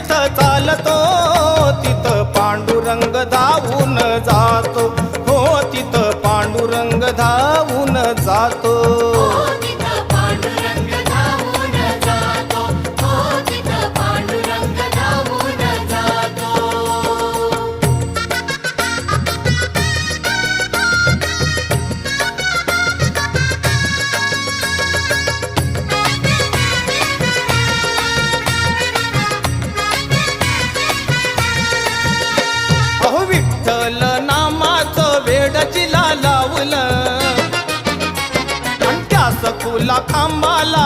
जिथं चालतो तिथं पांडुरंग धावून जातो, हो तिथं पांडुरंग धावून जातो. अहो विठ्ठल नामाचं वेड जिला लावलं आणि त्या सखूला खांबाला